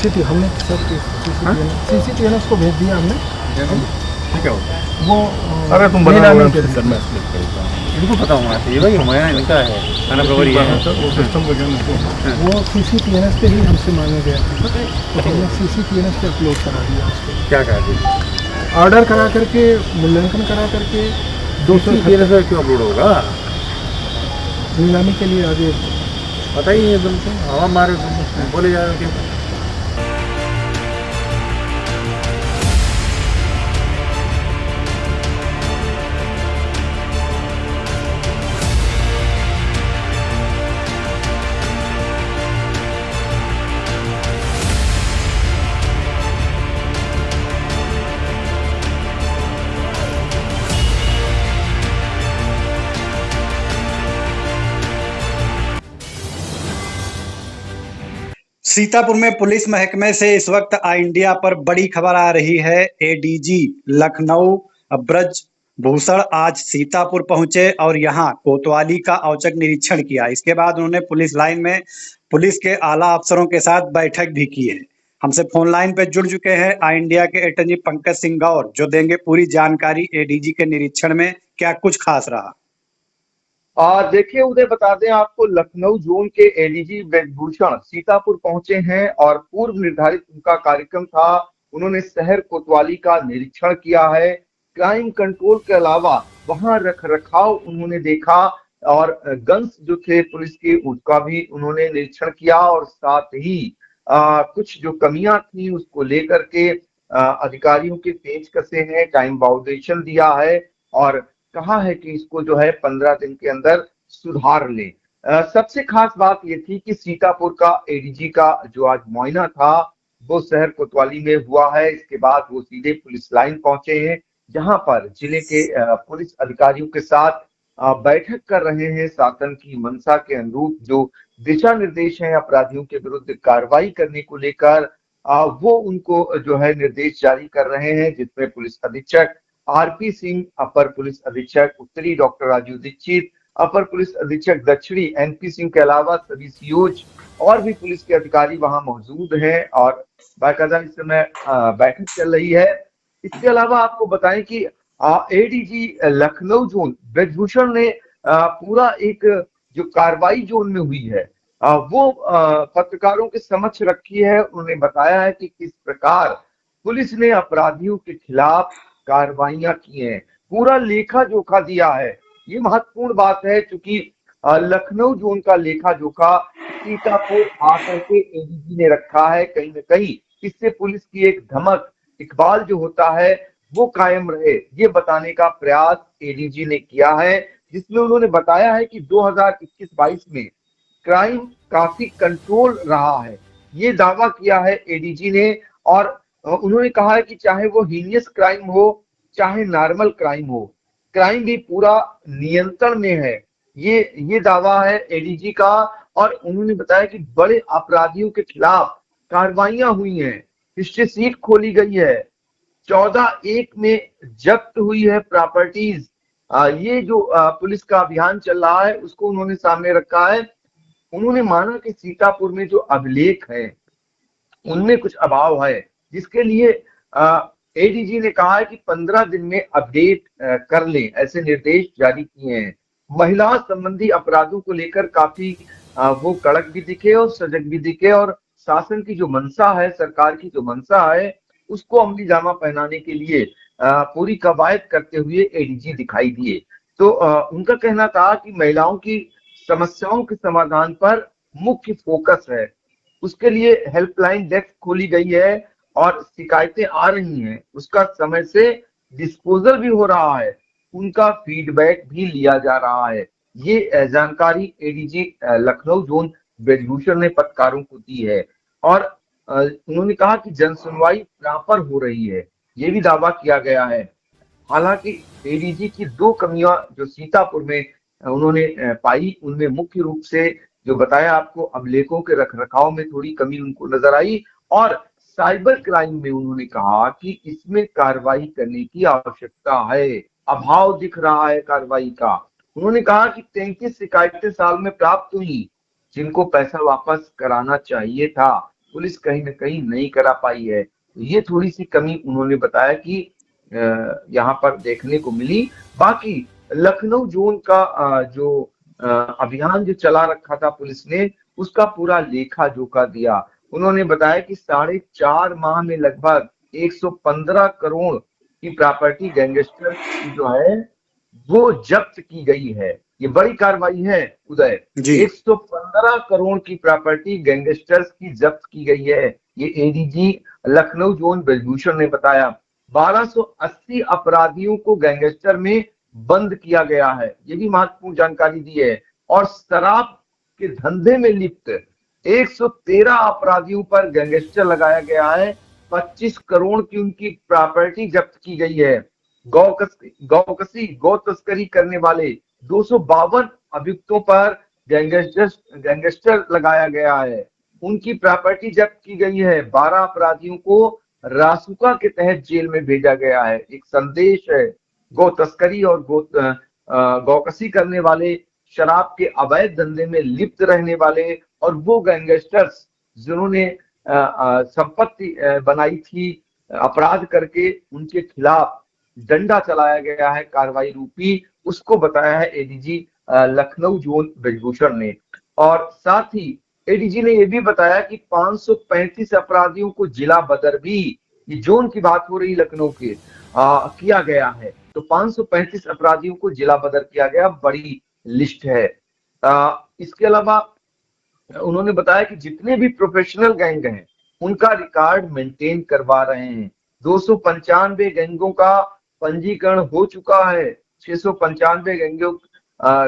CCTV हमने सब CCTV उसको भेज दिया हमने। ठीक है वो अरे तुम नहीं बता लाने रहे के हो लिए। सर, मैं स्लिप करता हूँ। इनको पता होना चाहिए भाई, हमारा इनका है थाना प्रभारी है। वो सिस्टम को जाना तो वो सीसीटीवी पे ही हमसे मांगा गया था, तो हमने सीसीटीवी पे अपलोड करा दिया उसको। क्या कहा जी? ऑर्डर करा करके, मूल्यांकन करा करके 200 200 क्यों अपलोड होगा? नीलामी के लिए आगे पता ही नहीं तुमको, हवा मारे तुम बोले जा रहे हो। सीतापुर में पुलिस महकमे से इस वक्त आई इंडिया पर बड़ी खबर आ रही है। एडीजी लखनऊ ब्रज भूषण आज सीतापुर पहुंचे और यहां कोतवाली का औचक निरीक्षण किया। इसके बाद उन्होंने पुलिस लाइन में पुलिस के आला अफसरों के साथ बैठक भी की है। हमसे फोन लाइन पे जुड़ चुके हैं आई इंडिया के एटर्नी पंकज सिंह गौर, जो देंगे पूरी जानकारी एडीजी के निरीक्षण में क्या कुछ खास रहा। देखिए उदय, बता दें आपको, लखनऊ जोन के एडीजी ब्रजभूषण सीतापुर पहुंचे हैं और पूर्व निर्धारित उनका कार्यक्रम था। उन्होंने शहर कोतवाली का निरीक्षण किया है। क्राइम कंट्रोल के अलावा वहां रख रखाव उन्होंने देखा और गन्स जो थे पुलिस के उसका भी उन्होंने निरीक्षण किया और साथ ही कुछ जो कमियां थी उसको लेकर के अधिकारियों के पेच कसे हैं, टाइम बाउंडेशन दिया है और कहा है कि इसको जो है 15 दिन के अंदर सुधार ले। सबसे खास बात ये थी कि सीतापुर का एडीजी का जो आज मुआयना था वो शहर कोतवाली में हुआ है। इसके बाद वो सीधे पुलिस लाइन पहुंचे हैं, जहां पर जिले के पुलिस अधिकारियों के साथ बैठक कर रहे हैं। शासन की मंशा के अनुरूप जो दिशा निर्देश हैं अपराधियों के विरुद्ध कार्रवाई करने को लेकर, वो उनको जो है निर्देश जारी कर रहे हैं, जिसमें पुलिस अधीक्षक आरपी सिंह, अपर पुलिस अधीक्षक उत्तरी डॉक्टर राजीव दीक्षित, अपर पुलिस अधीक्षक दक्षिणी एनपी सिंह के अलावा सभी सीओज और भी पुलिस के अधिकारी वहां मौजूद हैं और बाकायदा इस समय बैठक चल रही है। इसके अलावा आपको बताएं कि एडीजी लखनऊ जोन ब्रजभूषण ने पूरा एक जो कार्रवाई जोन में हुई है वो पत्रकारों के समक्ष रखी है। उन्होंने बताया है कि किस प्रकार पुलिस ने अपराधियों के खिलाफ कार्रवाइयां की हैं, पूरा लेखा जोखा दिया है। ये महत्वपूर्ण बात है क्योंकि लखनऊ जोन का लेखा जोखा सीतापुर आकर के एडीजी ने रखा है। कहीं न कहीं इससे पुलिस की एक धमक, इकबाल जो होता है वो कायम रहे, ये बताने का प्रयास एडीजी ने किया है, जिसमें उन्होंने बताया है कि 2021-22 में क्राइम काफी कंट्रोल रहा है, ये दावा किया है एडीजी ने। और उन्होंने कहा है कि चाहे वो हीनियस क्राइम हो चाहे नॉर्मल क्राइम हो, क्राइम भी पूरा नियंत्रण में है, ये दावा है एडीजी का। और उन्होंने बताया कि बड़े अपराधियों के खिलाफ कार्रवाइयां हुई हैं, हिस्ट्रीशीट खोली गई है, 14/1 में जब्त हुई है प्रॉपर्टीज। ये जो पुलिस का अभियान चल रहा है उसको उन्होंने सामने रखा है। उन्होंने माना कि सीतापुर में जो अभिलेख है उनमें कुछ अभाव है, जिसके लिए एडीजी ने कहा है कि 15 दिन में अपडेट कर लें, ऐसे निर्देश जारी किए हैं। महिला संबंधी अपराधों को लेकर काफी वो कड़क भी दिखे और सजग भी दिखे और शासन की जो मंशा है, सरकार की जो मंशा है उसको अमली जामा पहनाने के लिए पूरी कवायद करते हुए एडीजी दिखाई दिए। तो उनका कहना था कि महिलाओं की समस्याओं के समाधान पर मुख्य फोकस है, उसके लिए हेल्पलाइन डेस्क खोली गई है और शिकायतें आ रही हैं उसका समय से डिस्पोजल भी हो रहा है, उनका फीडबैक भी लिया जा रहा है। ये जानकारी एडीजी लखनऊ जोन ब्रजभूषण ने पत्रकारों को दी है और उन्होंने कहा कि जन सुनवाई प्रॉपर हो रही है, ये भी दावा किया गया है। हालांकि एडीजी की 2 कमियां जो सीतापुर में उन्होंने पाई, उनमें मुख्य रूप से जो बताया आपको, अभिलेखों के रखरखाव में थोड़ी कमी उनको नजर आई और साइबर क्राइम में उन्होंने कहा कि इसमें कार्रवाई करने की आवश्यकता है, अभाव दिख रहा है कार्रवाई का। उन्होंने कहा कि 33 शिकायतें साल में प्राप्त हुई, जिनको पैसा वापस कराना चाहिए था, पुलिस कहीं ना कहीं नहीं करा पाई है। ये थोड़ी सी कमी उन्होंने बताया कि यहाँ पर देखने को मिली। बाकी लखनऊ जोन का जो अभियान जो चला रखा था पुलिस ने, उसका पूरा लेखा जोखा दिया। उन्होंने बताया कि 4.5 माह में लगभग 115 करोड़ की प्रॉपर्टी गैंगस्टर की जो है वो जब्त की गई है। ये बड़ी कार्रवाई है उदय। 115 करोड़ की प्रॉपर्टी गैंगस्टर्स की जब्त की गई है, ये एडीजी लखनऊ जोन ब्रजभूषण ने बताया। 1280 अपराधियों को गैंगस्टर में बंद किया गया है, ये भी महत्वपूर्ण जानकारी दी है। और शराब के धंधे में लिप्त 113 अपराधियों पर गैंगस्टर लगाया गया है। 25 करोड़ की उनकी प्रॉपर्टी जब्त की गई है। गौ तस्करी करने वाले 252 अभियुक्तों पर गैंगस्टर लगाया गया है, उनकी प्रॉपर्टी जब्त की गई है। 12 अपराधियों को रासुका के तहत जेल में भेजा गया है। एक संदेश है, गौ तस्करी और गौकसी करने वाले, शराब के अवैध धंधे में लिप्त रहने वाले और वो गैंगस्टर्स जिन्होंने संपत्ति बनाई थी अपराध करके, उनके खिलाफ डंडा चलाया गया है कार्रवाई रूपी, उसको बताया है एडीजी लखनऊ जोन ब्रजभूषण ने। और साथ ही एडीजी ने यह भी बताया कि 535 अपराधियों को जिला बदरभी, ये जोन की बात हो रही लखनऊ के, किया गया है। तो 535 अपराधियों को जिला बदर किया गया, बड़ी लिस्ट है। इसके अलावा उन्होंने बताया कि जितने भी प्रोफेशनल गैंग हैं उनका रिकॉर्ड मेंटेन करवा रहे हैं। 295 गैंगों का पंजीकरण हो चुका है। 695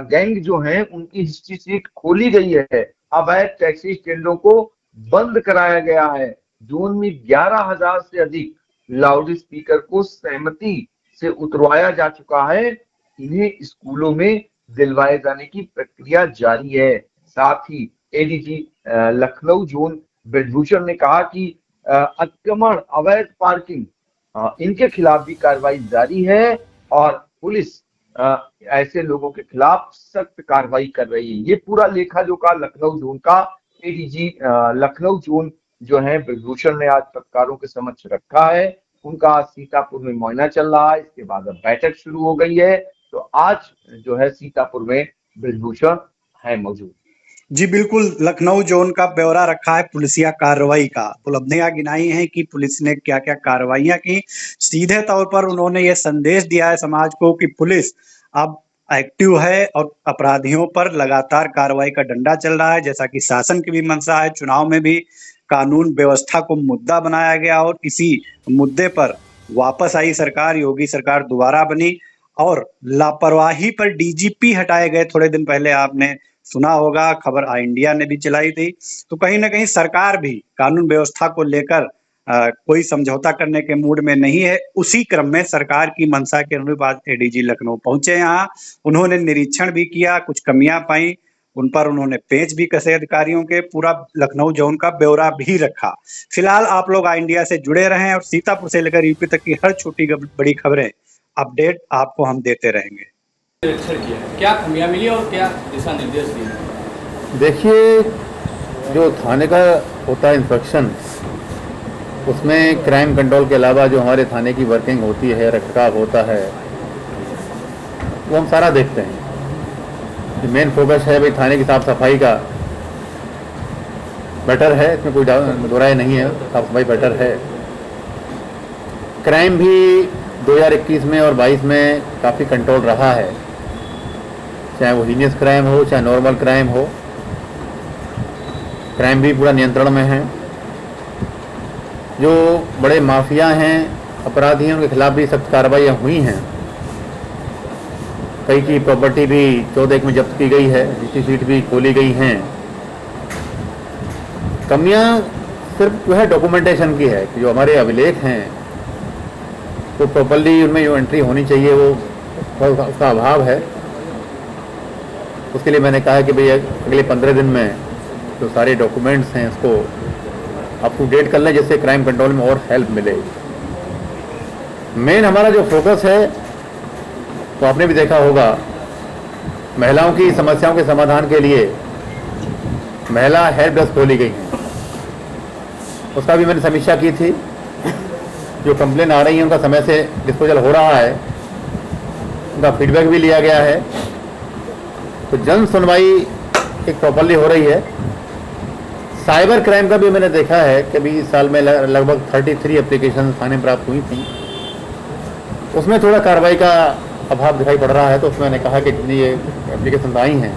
गैंग जो हैं उनकी हिस्ट्री शीट खोली गई है। अवैध टैक्सी स्टैंडों को बंद कराया गया है। जोन में 11,000 से अधिक लाउड स्पीकर को सहमति से उतरवाया जा चुका है। इन्हें स्कूलों में दिलवाए जाने की प्रक्रिया जारी है। साथ ही एडीजी लखनऊ जोन ब्रजभूषण ने कहा कि अतिक्रमण, अवैध पार्किंग, इनके खिलाफ भी कार्रवाई जारी है और पुलिस ऐसे लोगों के खिलाफ सख्त कार्रवाई कर रही है। ये पूरा लेखा जोखा लखनऊ जोन का एडीजी लखनऊ जोन जो है ब्रजभूषण ने आज पत्रकारों के समक्ष रखा है। उनका सीतापुर में मुआयना चल रहा है, इसके बाद अब बैठक शुरू हो गई है। तो आज जो है सीतापुर में ब्रजभूषण है मौजूद। जी बिल्कुल, लखनऊ जोन का ब्यौरा रखा है पुलिसिया कार्रवाई का। उपलब्धियां गिनाई हैं कि पुलिस ने क्या क्या कार्रवाइयां की। सीधे तौर पर उन्होंने ये संदेश दिया है समाज को कि पुलिस अब एक्टिव है और अपराधियों पर लगातार कार्रवाई का डंडा चल रहा है, जैसा कि शासन की भी मंशा है। चुनाव में भी कानून व्यवस्था को मुद्दा बनाया गया और इसी मुद्दे पर वापस आई सरकार, योगी सरकार दोबारा बनी और लापरवाही पर डीजीपी हटाए गए। थोड़े दिन पहले आपने सुना होगा, खबर आई इंडिया ने भी चलाई थी। तो कहीं ना कहीं सरकार भी कानून व्यवस्था को लेकर कोई समझौता करने के मूड में नहीं है। उसी क्रम में सरकार की मंशा के अनुरूप आज एडीजी लखनऊ पहुंचे। यहाँ उन्होंने निरीक्षण भी किया, कुछ कमियां पाई, उन पर उन्होंने पेंच भी कसे अधिकारियों के। पूरा लखनऊ जोन का ब्यौरा भी रखा। फिलहाल आप लोग आई इंडिया से जुड़े रहें और सीतापुर से लेकर यूपी तक की हर छोटी बड़ी खबरें अपडेट आपको हम देते रहेंगे। निरीक्षण किया, क्या खामियां मिली और क्या दिशा निर्देश दिए? देखिए, जो थाने का होता है इंस्पेक्शन, उसमें क्राइम कंट्रोल के अलावा जो हमारे थाने की वर्किंग होती है, रखरखाव होता है, वो हम सारा देखते हैं। मेन फोकस है भाई थाने की साफ सफाई का बेटर है, इसमें कोई दो राय नहीं है, साफ सफाई बेटर है। क्राइम भी 2021 में और 22 में काफ़ी कंट्रोल रहा है, चाहे वो हीनियस क्राइम हो चाहे नॉर्मल क्राइम हो, क्राइम भी पूरा नियंत्रण में है। जो बड़े माफिया हैं, अपराधी हैं, उनके खिलाफ भी सख्त कार्रवाइयाँ हुई हैं। कई की प्रॉपर्टी भी 14 में जब्त की गई है, हिस्ट्री शीट भी खोली गई हैं। कमियां सिर्फ जो है डॉक्यूमेंटेशन की है कि जो हमारे अभिलेख हैं वो प्रॉपर्ली उनमें जो एंट्री होनी चाहिए वो उसका अभाव है। उसके लिए मैंने कहा कि भाई अगले 15 दिन में जो सारे डॉक्यूमेंट्स हैं उसको अप टू डेट कर लें, जिससे क्राइम कंट्रोल में और हेल्प मिले। मेन हमारा जो फोकस है तो आपने भी देखा होगा, महिलाओं की समस्याओं के समाधान के लिए महिला हेल्प डेस्क खोली गई है। उसका भी मैंने समीक्षा की थी। जो कंप्लेन आ रही है उनका समय से डिस्पोजल हो रहा है, उनका फीडबैक भी लिया गया है। तो जन सुनवाई एक प्रॉपरली हो रही है। साइबर क्राइम का भी मैंने देखा है कि अभी इस साल में लगभग 33 एप्लीकेशन थाने में प्राप्त हुई थी। उसमें थोड़ा कार्रवाई का अभाव दिखाई पड़ रहा है। तो उसमें मैंने कहा कि जितनी ये एप्लीकेशन आई हैं,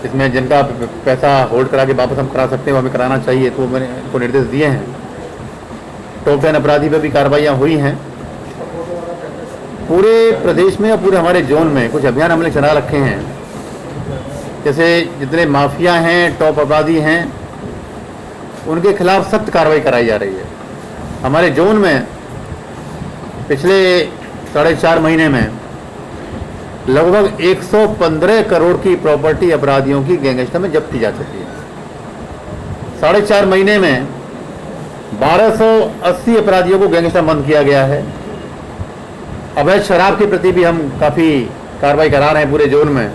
इसमें जिनका पैसा होल्ड करा के वापस हम करा सकते हैं वो हमें कराना चाहिए, तो मैंने उनको निर्देश दिए हैं। टॉप 10 अपराधी पर भी कार्रवाइयाँ हुई हैं। पूरे प्रदेश में और पूरे हमारे जोन में कुछ अभियान हमने चला रखे हैं। जैसे जितने माफिया हैं, टॉप अपराधी हैं, उनके खिलाफ सख्त कार्रवाई कराई जा रही है। हमारे जोन में पिछले 4.5 महीने में लगभग 115 करोड़ की प्रॉपर्टी अपराधियों की गैंगस्टर में जब्त की जा चुकी है। 4.5 महीने में 1280 अपराधियों को गैंगस्टर बंद किया गया है। अवैध शराब के प्रति भी हम काफ़ी कार्रवाई करा रहे हैं पूरे जोन में।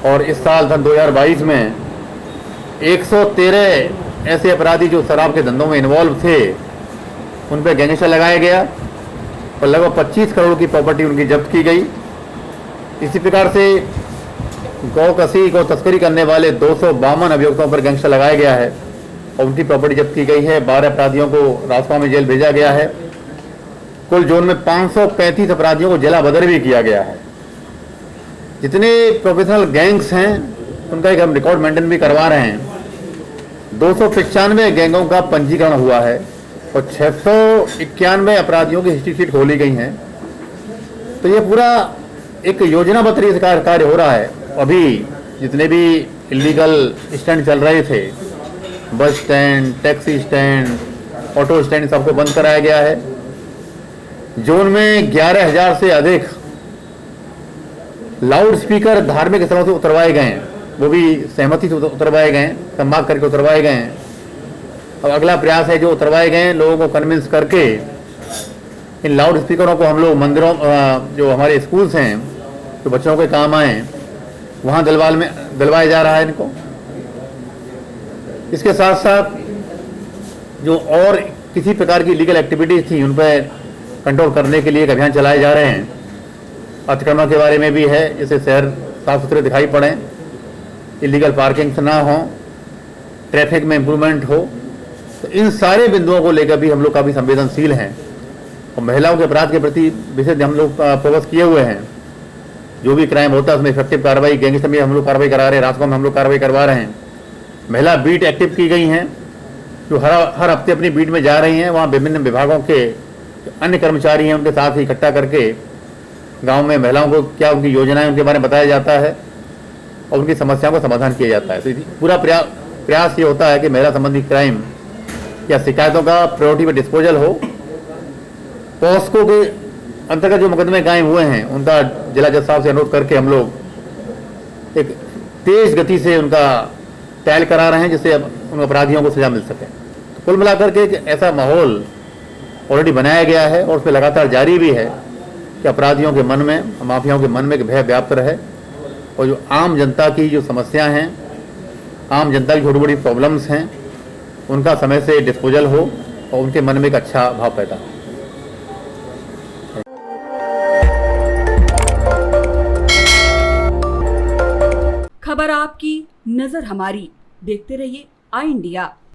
और इस साल सन 2022 में 113 ऐसे अपराधी जो शराब के धंधों में इन्वॉल्व थे, उन पर गैंगस्टर लगाया गया और लगभग 25 करोड़ की प्रॉपर्टी उनकी जब्त की गई। इसी प्रकार से गौ कसी गौ तस्करी करने वाले 252 अभियुक्तों पर गैंगस्टर लगाया गया है और उनकी प्रॉपर्टी जब्त की गई है। 12 अपराधियों को राजपाल में जेल भेजा गया है। कुल जोन में 535 अपराधियों को जेला बदर भी किया गया है। जितने प्रोफेशनल गैंग्स हैं उनका एक हम रिकॉर्ड मेंटेन भी करवा रहे हैं। 295 गैंगों का पंजीकरण हुआ है और 691 अपराधियों की हिस्ट्री शीट खोली गई हैं। तो ये पूरा एक योजनाबद्ध तरीके से कार्य हो रहा है। अभी जितने भी इलीगल स्टैंड चल रहे थे, bus stand, taxi stand, auto stand, सबको बंद कराया गया है। जोन में 11,000 से अधिक लाउड स्पीकर धार्मिक स्थलों से उतरवाए गए हैं, वो भी सहमति से उतरवाए गए हैं, संवाद करके उतरवाए गए हैं। अब अगला प्रयास है जो उतरवाए गए हैं लोगों को कन्विंस करके इन लाउड स्पीकरों को हम लोग मंदिरों, जो हमारे स्कूल्स हैं जो बच्चों के काम आए, वहाँ दिलवाया जा रहा है इनको। इसके साथ साथ जो और किसी प्रकार की लीगल एक्टिविटीज़ थी उन पर कंट्रोल करने के लिए एक अभियान चलाए जा रहे हैं। अतिक्रमण के बारे में भी है, जैसे शहर साफ सुथरे दिखाई पड़ें, इलीगल पार्किंग ना हो, ट्रैफिक में इम्प्रूवमेंट हो। तो इन सारे बिंदुओं को लेकर भी हम लोग काफ़ी संवेदनशील हैं और महिलाओं के अपराध के प्रति विशेष हम लोग फोकस किए हुए हैं। जो भी क्राइम होता है उसमें इफेक्टिव कार्रवाई, गैंगस्टर में हम लोग कार्रवाई करा रहे हैं, राजकों में हम लोग कार्रवाई करवा रहे हैं। महिला बीट एक्टिव की गई हैं जो हर हफ्ते अपनी बीट में जा रही हैं। वहाँ विभिन्न विभागों के अन्य कर्मचारी हैं, उनके साथ इकट्ठा करके गांव में महिलाओं को क्या उनकी योजनाएं उनके बारे में बताया जाता है और उनकी समस्याओं का समाधान किया जाता है। तो पूरा प्रयास ये होता है कि महिला संबंधी क्राइम या शिकायतों का प्रायोरिटी पर डिस्पोजल हो। पॉस्को के अंतर्गत जो मुकदमे कायम हुए हैं उनका जिला जज साहब से अनुरोध करके हम लोग एक तेज गति से उनका ट्रायल करा रहे हैं, जिससे उन अपराधियों को सजा मिल सके। तो कुल मिलाकर के एक ऐसा माहौल ऑलरेडी बनाया गया है और उसमें लगातार जारी भी है कि अपराधियों के मन में, माफियाओं के मन में एक भय व्याप्त रहे और जो आम जनता की जो समस्या हैं, आम जनता की छोटी बड़ी प्रॉब्लम्स हैं, उनका समय से डिस्पोजल हो और उनके मन में एक अच्छा भाव पैदा हो। खबर आपकी, नजर हमारी। देखते रहिए आई इंडिया।